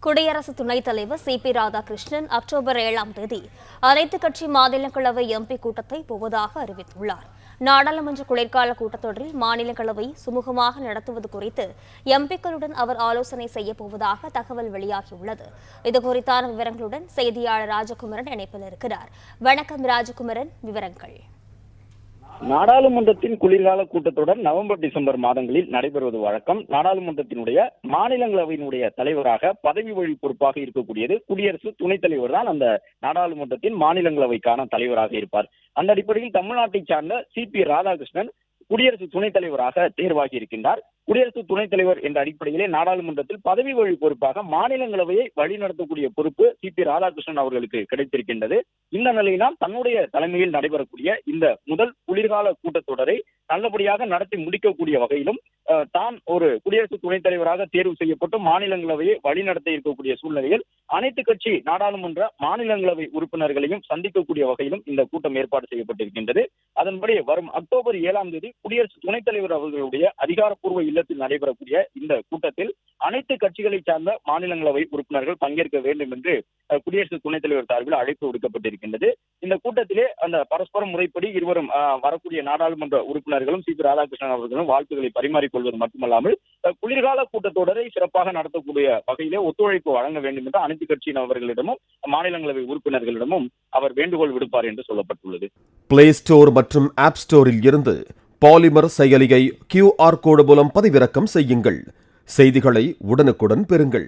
குடியரசு துணைத் தலைவர் சி.பி. ராதாகிருஷ்ணன் அக்டோபர் 7ஆம் தேதி அனைத்துக் கட்சி மாநிலங்களவை எம்பி கூட்டத்தை போவதாக அறிவித்துள்ளார். நாடாளுமன்ற குளிர்கால கூட்டத்தொடரில் மாநிலங்களவை சுமூகமாக நடத்துவது குறித்து எம்பிக்களுடன் அவர் ஆலோசனை செய்யப்போவதாக தகவல் வெளியாகியுள்ளது. இதுகுறித்தான விவரங்களுடன் செய்தியாளர் ராஜகுமரன் இணைப்பில் இருக்கிறார். வணக்கம் ராஜகுமரன், விவரங்கள். நாடாளுமன்றத்தின் குளிர்கால கூட்டத்தொடர் நவம்பர், டிசம்பர் மாதங்களில் நடைபெறுவது வழக்கம். நாடாளுமன்றத்தினுடைய மாநிலங்களவையினுடைய தலைவராக பதவி வழி பொறுப்பாக இருக்கக்கூடியது குடியரசு துணைத் தலைவர் தான் அந்த நாடாளுமன்றத்தின் மாநிலங்களவைக்கான தலைவராக இருப்பார். அந்த அடிப்படையில் தமிழ்நாட்டை சார்ந்த சி.பி. ராதாகிருஷ்ணன் குடியரசு துணைத் தலைவராக தேர்வாகி இருக்கின்றார். குடியரசு துணைத் தலைவர் என்ற அடிப்படையிலே நாடாளுமன்றத்தில் பதவி வழி பொறுப்பாக மாநிலங்களவையை வழிநடத்தக்கூடிய பொறுப்பு சி.பி. ராதாகிருஷ்ணன் அவர்களுக்கு கிடைத்திருக்கின்றது. இந்த நிலையினால் தன்னுடைய தலைமையில் நடைபெறக்கூடிய இந்த முதல் குளிர்கால கூட்டத்தொடரை நல்லபடியாக நடத்தி முடிக்கக்கூடிய வகையிலும் தான் ஒரு குடியரசு துணைத் தலைவராக தேர்வு செய்யப்பட்டு மாநிலங்களவையை வழிநடத்த இருக்கக்கூடிய சூழ்நிலையில் அனைத்து கட்சி நாடாளுமன்ற மாநிலங்களவை உறுப்பினர்களையும் சந்திக்கக்கூடிய வகையிலும் இந்த கூட்டம் ஏற்பாடு செய்யப்பட்டிருக்கின்றது. அதன்படி வரும் அக்டோபர் 7ஆம் தேதி குடியரசு துணைத் தலைவர் அவர்களுடைய அதிகாரப்பூர்வ இல்லத்தில் நடைபெறக்கூடிய இந்த கூட்டத்தில் அனைத்து கட்சிகளை சார்ந்த மாநிலங்களவை உறுப்பினர்கள் பங்கேற்க வேண்டும் என்று குடியரசு துணைத் தலைவர் சார்பில் அழைப்பு விடுக்கப்பட்டிருக்கின்றது. இந்த கூட்டத்திலே அந்த பரஸ்பர முறைப்படி இருவரும் வரக்கூடிய நாடாளுமன்ற உறுப்பினர்களும் சி.பி. ராதாகிருஷ்ணன் அவர்களும் வாழ்த்துக்களை பரிமாறிக்கொள்வது மட்டுமல்லாமல் குளிர்கால கூட்டத்தொடரை சிறப்பாக நடத்தக்கூடிய வகையிலே ஒத்துழைப்பு வழங்க வேண்டும் என்று அனைத்து கட்சியினர்களிடமும் மாநிலங்களவை உறுப்பினர்களிடமும் அவர் வேண்டுகோள் விடுப்பார் என்று சொல்லப்பட்டுள்ளது. பிளே ஸ்டோர் மற்றும் ஆப் ஸ்டோரில் இருந்து பாலிமர் செயலியை QR கோடு மூலம் பதிவிறக்கம் செய்யுங்கள். செய்திகளை உடனுக்குடன் பெறுங்கள்.